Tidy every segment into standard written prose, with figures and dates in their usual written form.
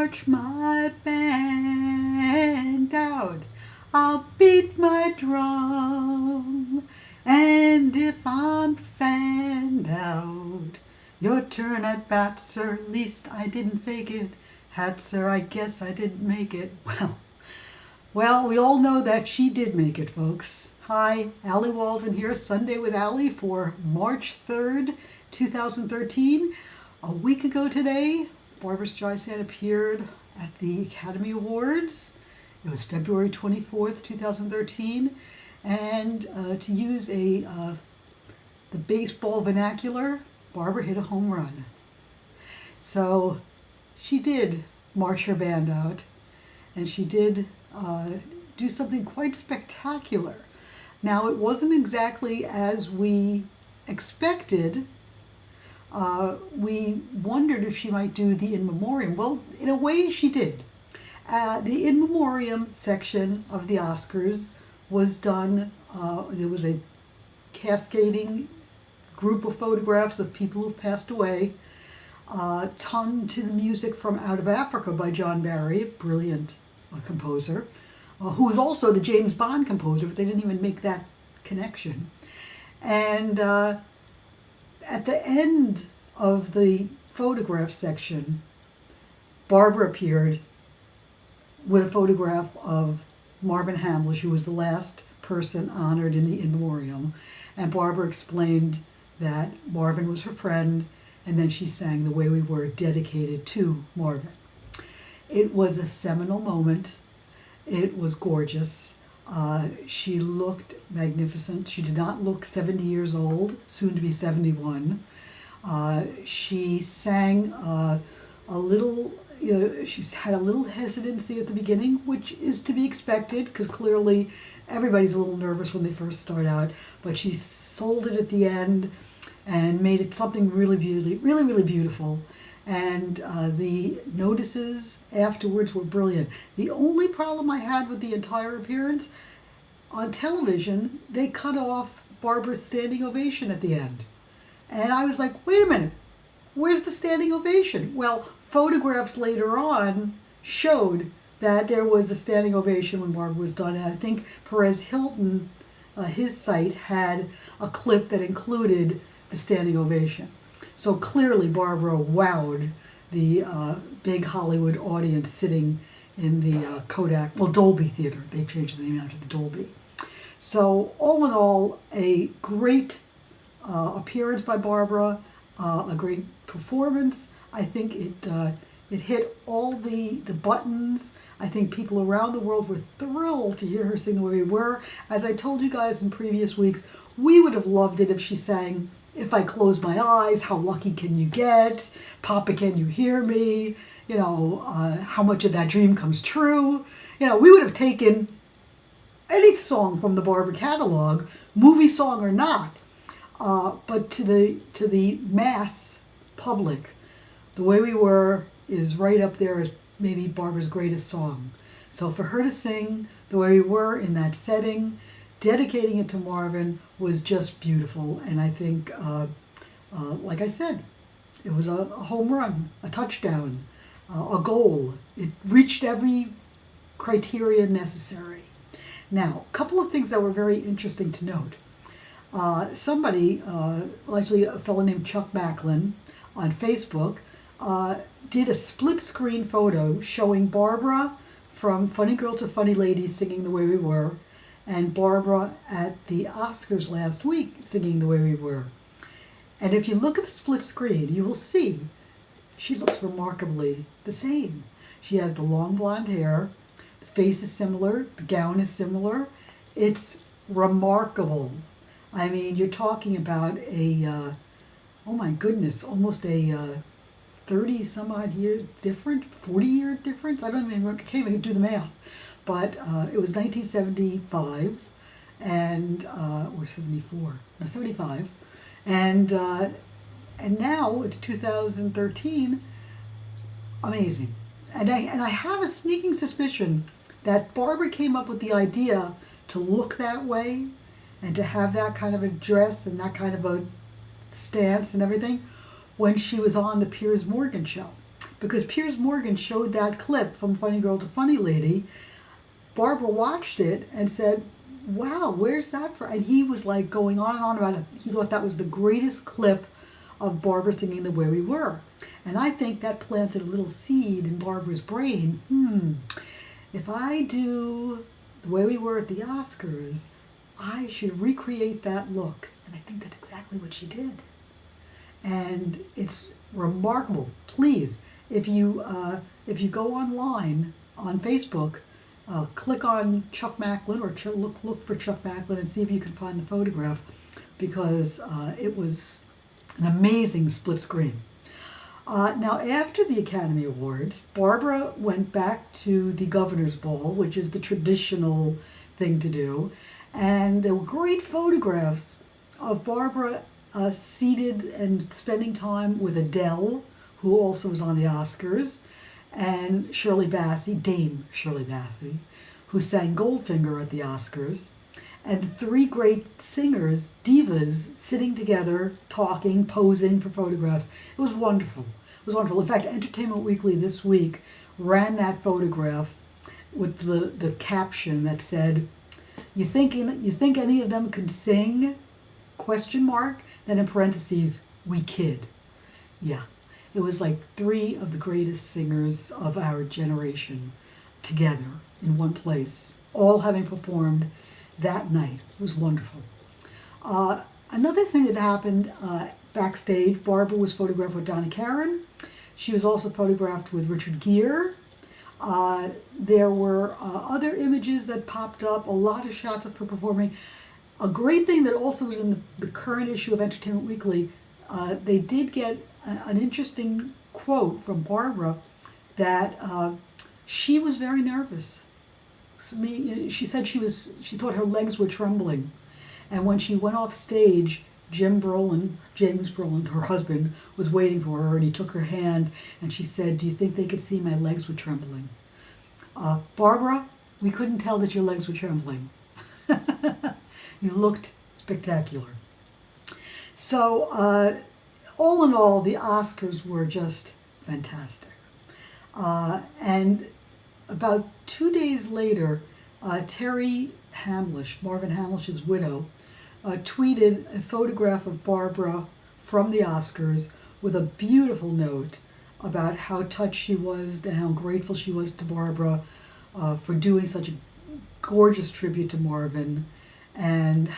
march my band out. I'll beat my drum. And if I'm fanned out, your turn at bat, sir. Least I didn't fake it. Hat, sir, I guess I didn't make it. Well, we all know that she did make it, folks. Hi, Ally Waldman here, Sunday with Ally for March 3rd, 2013. A week ago today, Barbra Streisand appeared at the Academy Awards. It was February 24th, 2013. And to use the baseball vernacular, Barbra hit a home run. So she did march her band out, and she did do something quite spectacular. Now, it wasn't exactly as we expected. We wondered if she might do the In Memoriam. Well, in a way she did. The In Memoriam section of the Oscars was done, there was a cascading group of photographs of people who've passed away, toned to the music from Out of Africa by John Barry, a brilliant composer, who was also the James Bond composer, but they didn't even make that connection. And at the end of the photograph section, Barbra appeared with a photograph of Marvin Hamlish, who was the last person honored in the In Memoriam. And Barbra explained that Marvin was her friend, and then she sang The Way We Were, dedicated to Marvin. It was a seminal moment. It was gorgeous. She looked magnificent. She did not look 70 years old, soon to be 71. She sang a little, she had a little hesitancy at the beginning, which is to be expected, because clearly everybody's a little nervous when they first start out. But she sold it at the end and made it something really beautiful. And the notices afterwards were brilliant. The only problem I had with the entire appearance, on television, they cut off Barbra's standing ovation at the end. And I was like, wait a minute, where's the standing ovation? Well, photographs later on showed that there was a standing ovation when Barbra was done. And I think Perez Hilton, his site, had a clip that included the standing ovation. So clearly Barbra wowed the big Hollywood audience sitting in the Dolby Theater. They changed the name now to the Dolby. So all in all, a great appearance by Barbra, a great performance. I think it hit all the buttons. I think people around the world were thrilled to hear her sing The Way We Were. As I told you guys in previous weeks, we would have loved it if she sang If I Close My Eyes, How Lucky Can You Get, Papa Can You Hear Me, How Much of That Dream Comes True. We would have taken any song from the Barbra catalog, movie song or not. But to the mass public, The Way We Were is right up there as maybe Barbra's greatest song. So for her to sing The Way We Were in that setting, dedicating it to Marvin, was just beautiful. And I think, like I said, it was a home run, a touchdown, a goal. It reached every criteria necessary. Now, a couple of things that were very interesting to note. Somebody, actually a fellow named Chuck Macklin on Facebook, did a split screen photo showing Barbra from Funny Girl to Funny Lady singing The Way We Were, and Barbra at the Oscars last week singing The Way We Were. And if you look at the split screen, you will see she looks remarkably the same. She has the long blonde hair, the face is similar, the gown is similar. It's remarkable. I mean, you're talking about oh my goodness, almost a 30 some odd year different, 40-year difference. I can't even do the math. But it was 1975 and or 74, no, 75, and now it's 2013. Amazing. And I have a sneaking suspicion that Barbra came up with the idea to look that way and to have that kind of a dress and that kind of a stance and everything when she was on the Piers Morgan show. because Piers Morgan showed that clip from Funny Girl to Funny Lady. Barbra watched it and said, wow, where's that from? And he was like going on and on about it. He thought that was the greatest clip of Barbra singing The Way We Were. And I think that planted a little seed in Barbra's brain. If I do The Way We Were at the Oscars, I should recreate that look. And I think that's exactly what she did. And it's remarkable. Please, if you go online on Facebook, click on Chuck Macklin or look for Chuck Macklin and see if you can find the photograph, because it was an amazing split screen. Now, after the Academy Awards, Barbra went back to the Governor's Ball, which is the traditional thing to do, and there were great photographs of Barbra seated and spending time with Adele, who also was on the Oscars, and Shirley Bassey, Dame Shirley Bassey, who sang Goldfinger at the Oscars, and the three great singers, divas, sitting together, talking, posing for photographs. It was wonderful. It was wonderful. In fact, Entertainment Weekly this week ran that photograph with the caption that said, "You think any of them can sing?" ? Then in parentheses, "we kid." Yeah. It was like three of the greatest singers of our generation together in one place, all having performed that night. It was wonderful. Another thing that happened backstage, Barbra was photographed with Donna Karan. She was also photographed with Richard Gere. There were other images that popped up, a lot of shots of her performing. A great thing that also was in the current issue of Entertainment Weekly, they did get an interesting quote from Barbra that she was very nervous. She said she thought her legs were trembling, and when she went off stage, James Brolin, her husband, was waiting for her, and he took her hand, and she said, "Do you think they could see my legs were trembling?" Barbra, we couldn't tell that your legs were trembling. You looked spectacular. So, all in all, the Oscars were just fantastic. And about 2 days later, Terry Hamlisch, Marvin Hamlisch's widow, tweeted a photograph of Barbra from the Oscars with a beautiful note about how touched she was and how grateful she was to Barbra for doing such a gorgeous tribute to Marvin. And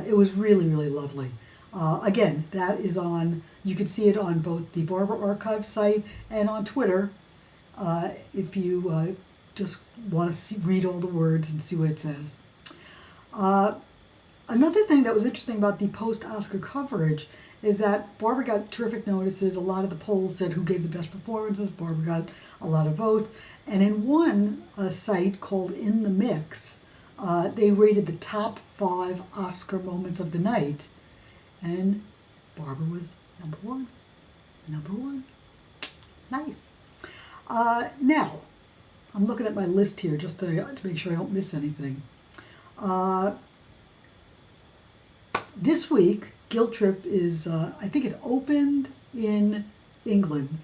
it was really, really lovely. Again, that is on, you can see it on both the Barbra Archive site and on Twitter if you just want to read all the words and see what it says. Another thing that was interesting about the post-Oscar coverage is that Barbra got terrific notices. A lot of the polls said who gave the best performances. Barbra got a lot of votes. And in one site called In the Mix, they rated the top 5 Oscar moments of the night. And Barbra was number one. Number one. Nice. Now, I'm looking at my list here just to make sure I don't miss anything. This week, Guilt Trip is, I think it opened in England.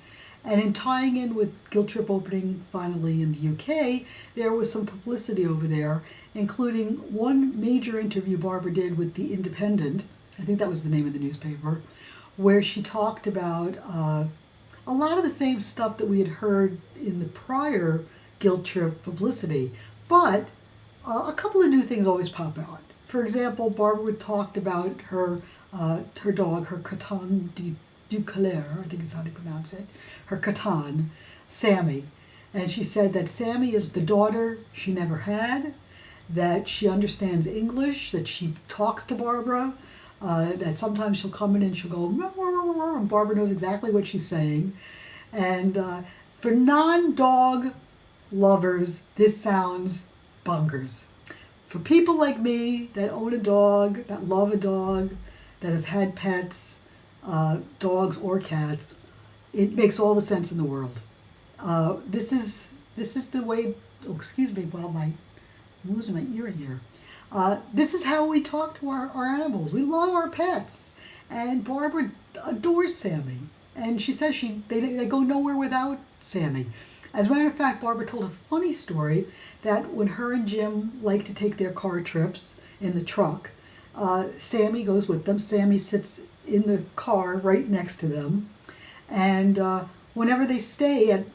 And in tying in with Guilt Trip opening finally in the UK, there was some publicity over there, including one major interview Barbra did with The Independent, I think that was the name of the newspaper, where she talked about a lot of the same stuff that we had heard in the prior Guilt Trip publicity. But a couple of new things always pop out. For example, Barbra talked about her dog, her Coton du Calais, I think is how they pronounce it, her Coton, Sammy. And she said that Sammy is the daughter she never had, that she understands English, that she talks to Barbra, that sometimes she'll come in and she'll go, "Rah, rah, rah, rah," and Barbra knows exactly what she's saying. And for non-dog lovers, this sounds bonkers. For people like me that own a dog, that love a dog, that have had pets, dogs or cats, it makes all the sense in the world. This is the way, oh, excuse me, while I'm losing my ear here. This is how we talk to our animals. We love our pets. And Barbra adores Sammy. And she says they go nowhere without Sammy. As a matter of fact, Barbara told a funny story that when her and Jim like to take their car trips in the truck, Sammy goes with them. Sammy sits in the car right next to them. And whenever they stay at,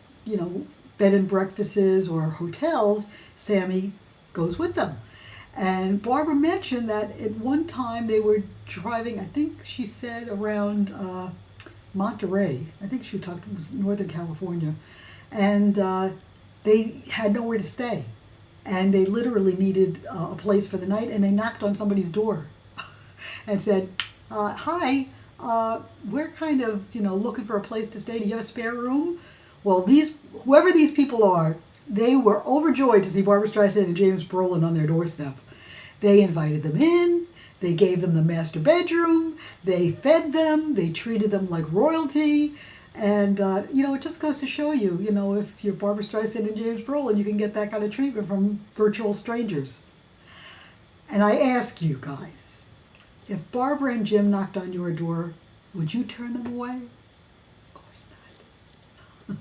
bed and breakfasts or hotels, Sammy goes with them. And Barbara mentioned that at one time they were driving, I think she said around Monterey. I think she talked, it was Northern California. And they had nowhere to stay. And they literally needed a place for the night, and they knocked on somebody's door and said, hi, we're kind of, looking for a place to stay. Do you have a spare room? Well, whoever these people are, they were overjoyed to see Barbra Streisand and James Brolin on their doorstep. They invited them in. They gave them the master bedroom. They fed them. They treated them like royalty. And, it just goes to show you, if you're Barbra Streisand and James Brolin, you can get that kind of treatment from virtual strangers. And I ask you guys, if Barbara and Jim knocked on your door, would you turn them away? Of course not.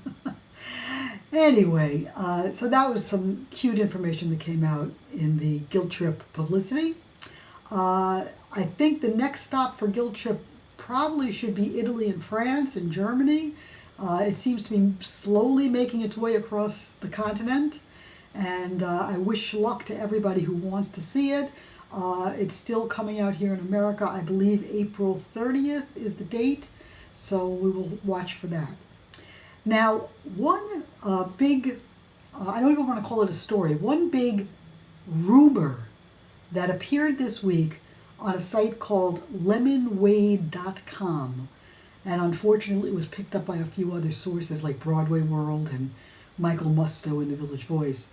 Anyway, so that was some cute information that came out in the Guilt Trip publicity. I think the next stop for Guilt Trip probably should be Italy and France and Germany. It seems to be slowly making its way across the continent. And I wish luck to everybody who wants to see it. It's still coming out here in America. I believe April 30th is the date. So we will watch for that. Now, one big, I don't even want to call it a story, one big rumor that appeared this week on a site called lemonwade.com. And unfortunately, it was picked up by a few other sources like Broadway World and Michael Musto in The Village Voice,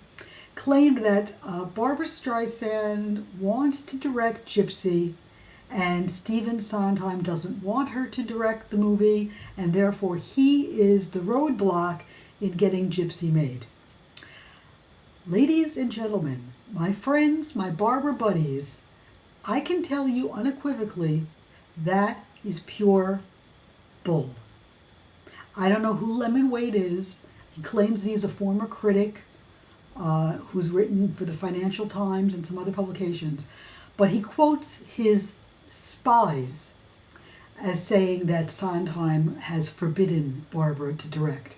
claimed that Barbra Streisand wants to direct Gypsy and Stephen Sondheim doesn't want her to direct the movie, and therefore he is the roadblock in getting Gypsy made. Ladies and gentlemen, my friends, my Barbra buddies, I can tell you unequivocally that is pure bull. I don't know who Lemon Wade is. He claims he's a former critic who's written for the Financial Times and some other publications, but he quotes his spies as saying that Sondheim has forbidden Barbra to direct.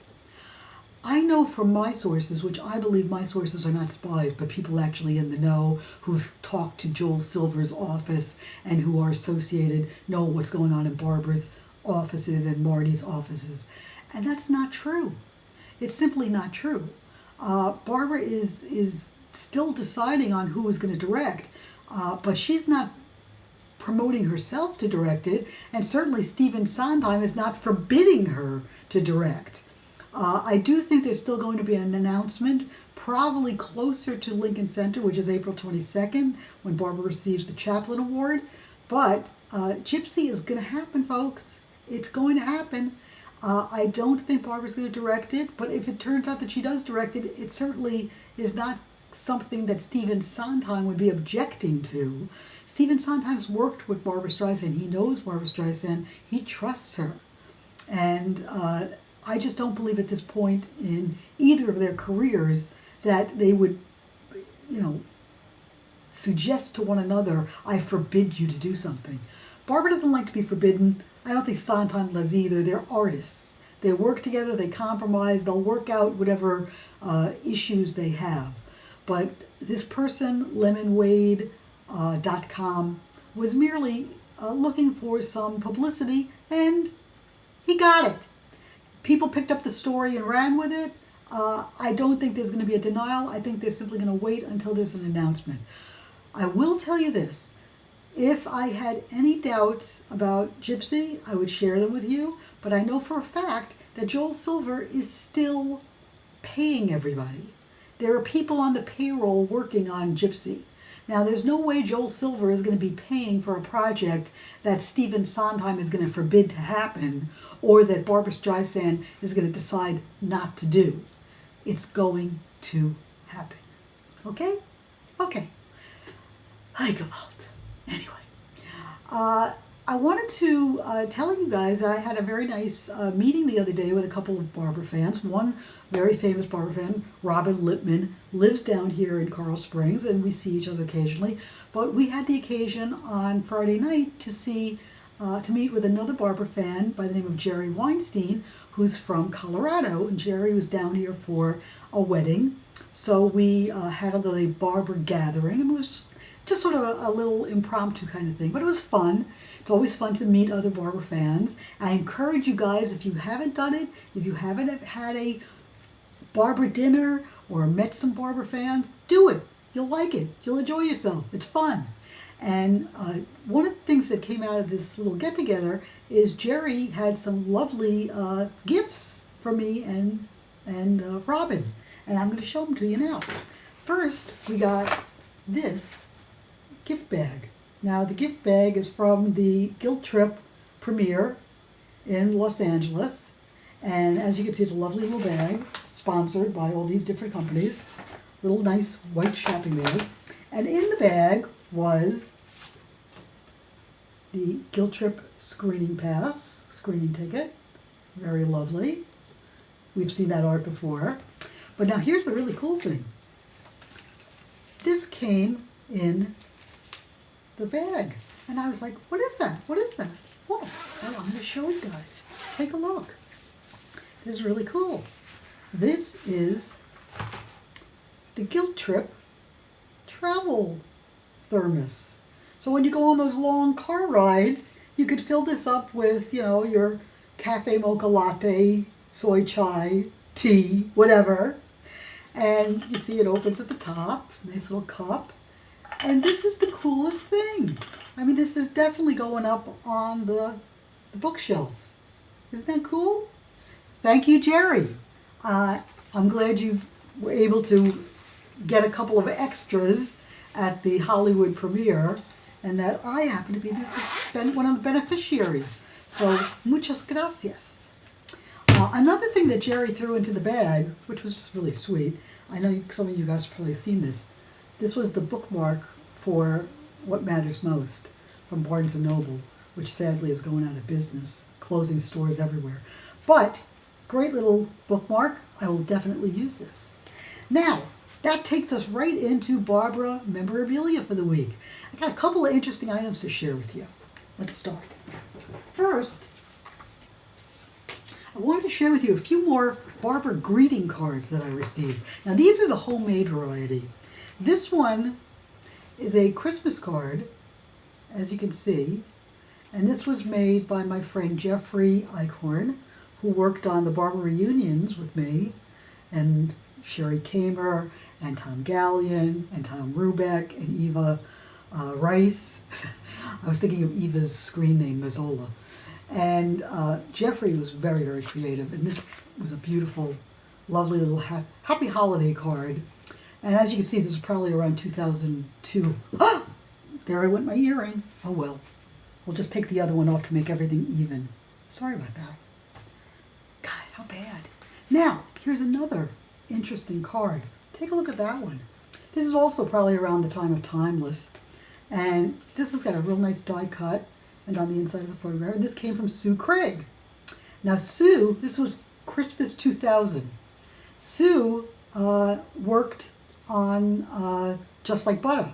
I know from my sources, which I believe my sources are not spies, but people actually in the know who've talked to Joel Silver's office and who are associated, know what's going on in Barbra's offices and Marty's offices. And that's not true. It's simply not true. Barbra is still deciding on who is going to direct, but she's not promoting herself to direct it, and certainly Stephen Sondheim is not forbidding her to direct. I do think there's still going to be an announcement, probably closer to Lincoln Center, which is April 22nd, when Barbra receives the Chaplin Award. But Gypsy is going to happen, folks. It's going to happen. I don't think Barbra's going to direct it, but if it turns out that she does direct it, it certainly is not something that Stephen Sondheim would be objecting to. Stephen Sondheim's worked with Barbra Streisand. He knows Barbra Streisand. He trusts her. And I just don't believe at this point in either of their careers that they would, suggest to one another, I forbid you to do something. Barbra doesn't like to be forbidden. I don't think Sondheim does either. They're artists. They work together, they compromise, they'll work out whatever issues they have. But this person, lemonwade.com, was merely looking for some publicity, and he got it. People picked up the story and ran with it. I don't think there's going to be a denial. I think they're simply going to wait until there's an announcement. I will tell you this. If I had any doubts about Gypsy, I would share them with you. But I know for a fact that Joel Silver is still paying everybody. There are people on the payroll working on Gypsy. Now, there's no way Joel Silver is going to be paying for a project that Stephen Sondheim is going to forbid to happen, or that Barbra Streisand is going to decide not to do. It's going to happen. Okay? Okay. Hi, Gewalt. Anyway, I wanted to tell you guys that I had a very nice meeting the other day with a couple of Barbra fans. One very famous Barbra fan, Robin Lippman, lives down here in Coral Springs, and we see each other occasionally. But we had the occasion on Friday night to meet with another Barbra fan by the name of Jerry Weinstein, who's from Colorado. And Jerry was down here for a wedding. So we had a little Barbra gathering, and it was just sort of a little impromptu kind of thing, but it was fun. It's always fun to meet other Barbra fans. I encourage you guys, if you haven't done it, if you haven't had a Barbra dinner or met some Barbra fans, do it. You'll like it. You'll enjoy yourself. It's fun. And one of the things that came out of this little get-together is Jerry had some lovely gifts for me and Robin. And I'm going to show them to you now. First, we got this gift bag. Now, the gift bag is from the Guilt Trip premiere in Los Angeles. And as you can see, it's a lovely little bag, sponsored by all these different companies. Little nice white shopping bag. And in the bag was the Guilt Trip screening pass, screening ticket. Very lovely. We've seen that art before. But now here's the really cool thing. This came in the bag. And I was like, what is that? What is that? Whoa. Well, I'm going to show you guys. Take a look. This is really cool. This is the Guilt Trip travel thermos. So when you go on those long car rides, you could fill this up with, you know, your cafe mocha latte, soy chai, tea, whatever. And you see it opens at the top, nice little cup. And this is the coolest thing. I mean, this is definitely going up on the bookshelf. Isn't that cool? Thank you, Jerry. I'm glad you were able to get a couple of extras at the Hollywood premiere, and that I happen to be one of the beneficiaries. So, muchas gracias. Another thing that Jerry threw into the bag, which was just really sweet, I know some of you guys have probably seen this. This was the bookmark for What Matters Most from Barnes & Noble, which sadly is going out of business, closing stores everywhere. But, great little bookmark. I will definitely use this. Now, that takes us right into Barbra memorabilia for the week. I got a couple of interesting items to share with you. Let's start. First, I wanted to share with you a few more Barbra greeting cards that I received. Now, these are the homemade variety. This one is a Christmas card, as you can see, and this was made by my friend Jeffrey Eichhorn, who worked on the Barbra reunions with me, and Sherry Kamer, and Tom Gallion, and Tom Rubeck, and Eva Rice. I was thinking of Eva's screen name, Mazzola. And Jeffrey was very, very creative, and this was a beautiful, lovely little happy holiday card. And as you can see, this was probably around 2002. Ah! There I went my earring. Oh well. We'll just take the other one off to make everything even. Sorry about that. God, how bad. Now, here's another interesting card. Take a look at that one. This is also probably around the time of Timeless. And this has got a real nice die cut, and on the inside of the photograph. And this came from Sue Craig. Now Sue, this was Christmas 2000. Sue worked on Just Like Butter,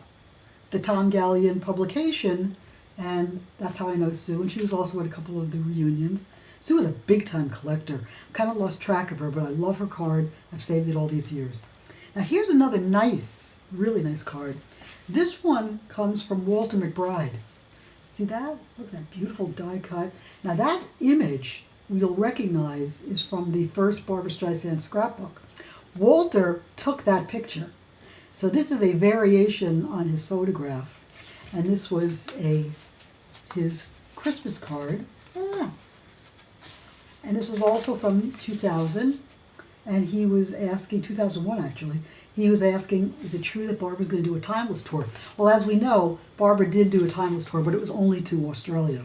the Tom Gallion publication, and that's how I know Sue. And she was also at a couple of the reunions. Sue was a big-time collector. Kind of lost track of her, but I love her card. I've saved it all these years. Now here's another nice, really nice card. This one comes from Walter McBride. See that? Look at that beautiful die cut. Now that image you'll recognize is from the first Barbra Streisand scrapbook. Walter took that picture. So this is a variation on his photograph. And this was his Christmas card. And this was also from 2000. And he was asking, 2001 actually, he was asking, is it true that Barbara's going to do a Timeless tour? Well, as we know, Barbra did do a Timeless tour, but it was only to Australia.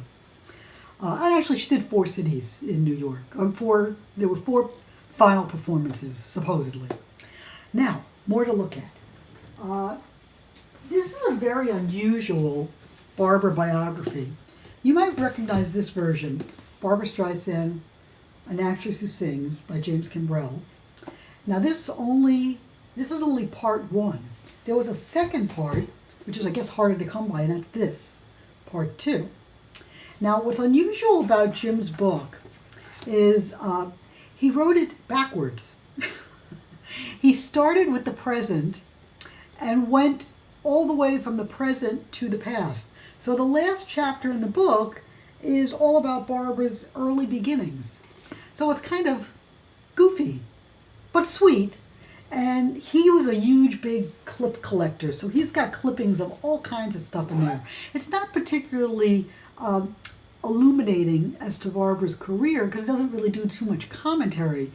And actually, she did 4 cities in New York. There were 4 final performances, supposedly. Now, more to look at. This is a very unusual Barbra biography. You might recognize this version, Barbra Streisand, An Actress Who Sings by James Kimbrell. Now this is only part one. There was a second part, which is I guess harder to come by, and that's this, part two. Now what's unusual about Jim's book is he wrote it backwards. He started with the present and went all the way from the present to the past. So the last chapter in the book is all about Barbra's early beginnings. So it's kind of goofy, but sweet. And he was a huge, big clip collector, so he's got clippings of all kinds of stuff in there. It's not particularly illuminating as to Barbra's career because it doesn't really do too much commentary.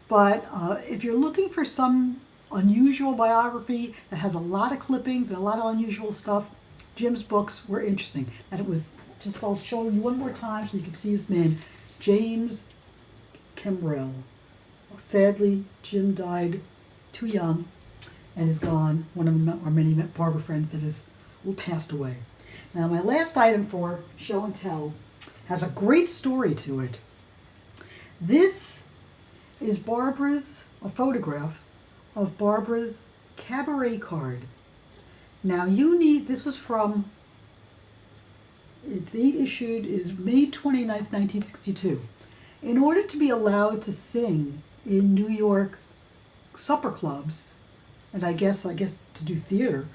But if you're looking for some unusual biography that has a lot of clippings and a lot of unusual stuff, Jim's books were interesting. And it was, just I'll show you one more time so you can see his name, James Kimbrell. Sadly, Jim died too young and is gone. One of our many Barbra friends that has passed away. Now my last item for show and tell has a great story to it. This is a photograph of Barbra's cabaret card. Now this was from, the date issued is May 29th, 1962. In order to be allowed to sing in New York supper clubs, and I guess to do theater,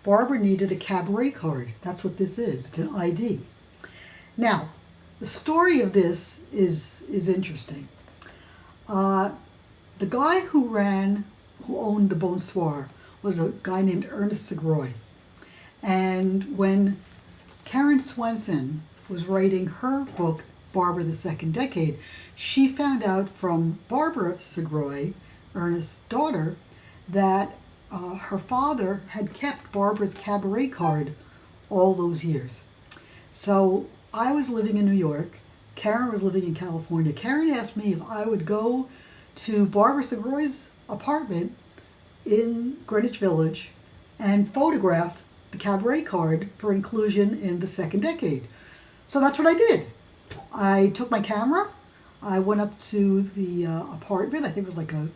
Barbra needed a cabaret card. That's what this is. It's an ID. Now, the story of this is interesting. The guy who owned the Bonsoir was a guy named Ernest Segroy. And when Karen Swenson was writing her book, Barbra the Second Decade, she found out from Barbra Segroy, Ernest's daughter, that her father had kept Barbra's cabaret card all those years. So I was living in New York. Karen was living in California. Karen asked me if I would go to Barbra Segroy's apartment in Greenwich Village and photograph the cabaret card for inclusion in the Second Decade. So that's what I did. I took my camera. I went up to the apartment. I think it was like a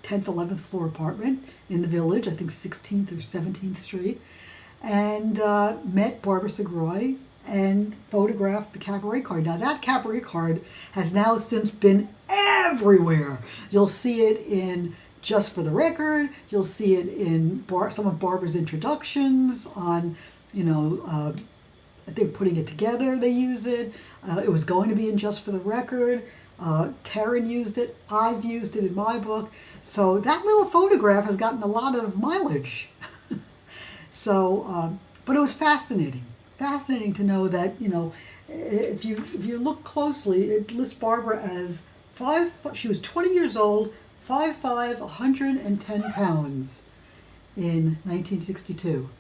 10th, 11th floor apartment in the Village, I think 16th or 17th Street, and met Barbra Segroy and photographed the cabaret card. Now that cabaret card has now since been everywhere. You'll see it in Just for the Record. You'll see it in some of Barbra's introductions on, I think putting it together they use it. It was going to be in Just for the Record. Karen used it. I've used it in my book. So that little photograph has gotten a lot of mileage. But it was fascinating. Fascinating to know that, if you look closely, it lists Barbra as she was 20 years old, 5'5", 110 pounds in 1962.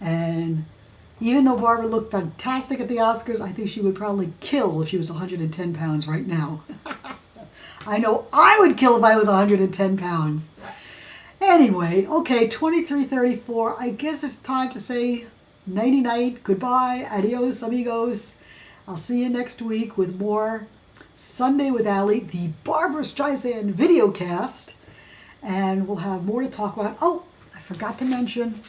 And even though Barbra looked fantastic at the Oscars, I think she would probably kill if she was 110 pounds right now. I know I would kill if I was 110 pounds. Anyway, okay, 23:34. I guess it's time to say nighty-night, goodbye, adios, amigos. I'll see you next week with more Sunday with Ally, the Barbra Streisand Videocast. And we'll have more to talk about. Oh, I forgot to mention.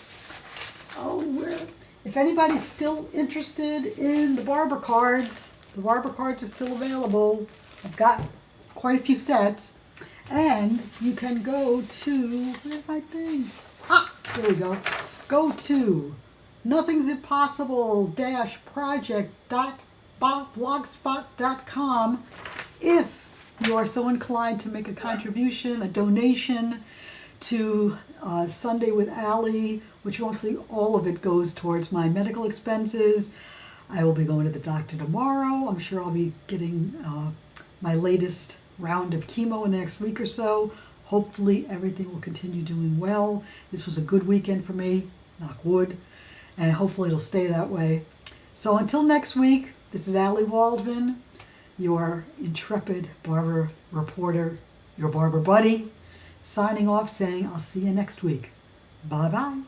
If anybody's still interested in the Barbra cards are still available. I've got quite a few sets. And you can go to, where's my thing? There we go. Go to nothingsimpossible-project.blogspot.com if you are so inclined to make a contribution, a donation to Sunday with Ally, which mostly all of it goes towards my medical expenses. I will be going to the doctor tomorrow. I'm sure I'll be getting my latest round of chemo in the next week or so. Hopefully everything will continue doing well. This was a good weekend for me, knock wood, and hopefully it'll stay that way. So until next week, this is Ally Waldman, your intrepid Barbra reporter, your Barbra buddy, signing off saying I'll see you next week. Bye-bye.